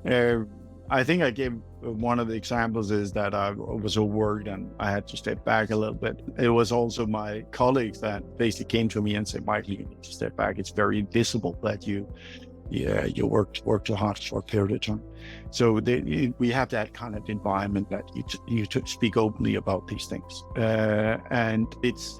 Uh, I think I gave one of the examples is that I was overworked and I had to step back a little bit. It was also my colleagues that basically came to me and said, Michael, you need to step back. It's very visible that you work too hard for a period of time. So we have that kind of environment that you speak openly about these things. And it's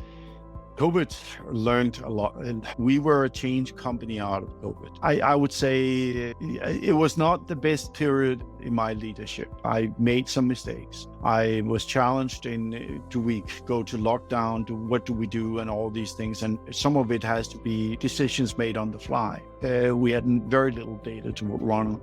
COVID learned a lot, and we were a change company out of COVID. I would say it was not the best period in my leadership. I made some mistakes. I was challenged in, do we go to lockdown? What do we do? And all these things. And some of it has to be decisions made on the fly. We had very little data to run.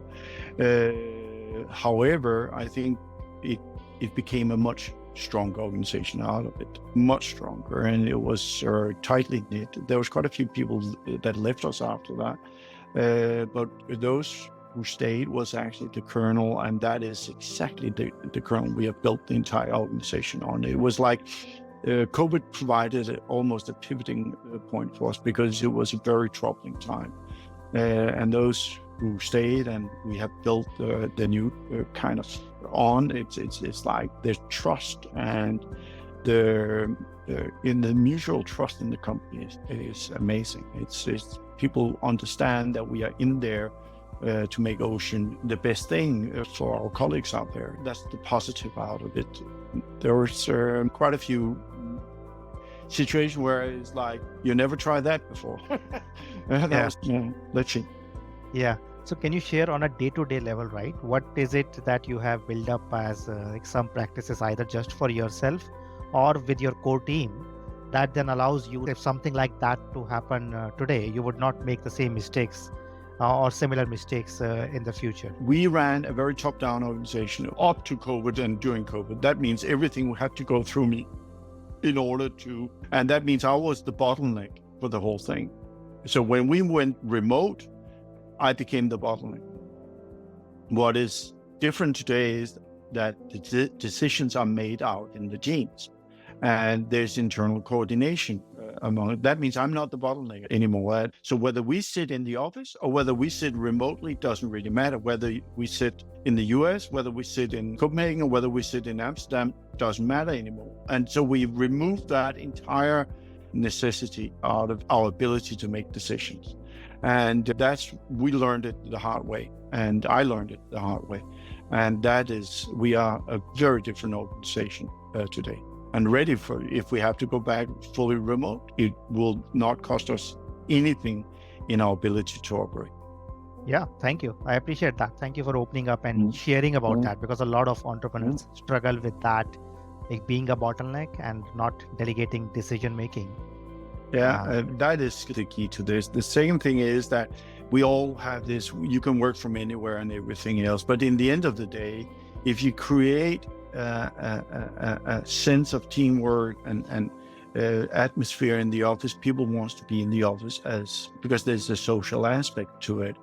However, I think it became a much stronger organization out of it, much stronger, and it was tightly knit. There was quite a few people that left us after that, but those who stayed was actually the kernel, and that is exactly the kernel we have built the entire organization on. It was like COVID provided almost a pivoting point for us because it was a very troubling time, and those who stayed and we have built the new kind of on. It's like there's trust, and in the mutual trust in the company is amazing. It's people understand that we are in there to make ocean the best thing for our colleagues out there. That's the positive out of it. There was quite a few situations where it's like, you never tried that before. Let's see. Yeah. So can you share on a day-to-day level, right? What is it that you have built up as like some practices, either just for yourself or with your core team, that then allows you, if something like that to happen today, you would not make the same mistakes or similar mistakes in the future? We ran a very top-down organization up to COVID and during COVID. That means everything had to go through me in order to, and that means I was the bottleneck for the whole thing. So when we went remote, I became the bottleneck. What is different today is that the decisions are made out in the teams, and there's internal coordination among it. That means I'm not the bottleneck anymore. So whether we sit in the office or whether we sit remotely doesn't really matter. Whether we sit in the US, whether we sit in Copenhagen, or whether we sit in Amsterdam, doesn't matter anymore. And so we removed that entire necessity out of our ability to make decisions. And we learned it the hard way, and I learned it the hard way. And we are a very different organization today, and ready for, if we have to go back fully remote, it will not cost us anything in our ability to operate. Yeah, thank you. I appreciate that. Thank you for opening up and sharing about that, because a lot of entrepreneurs struggle with that, like being a bottleneck and not delegating decision making. Yeah, that is the key to this. The second thing is that we all have this, you can work from anywhere and everything else. But in the end of the day, if you create a sense of teamwork and atmosphere in the office, people want to be in the office because there's a social aspect to it.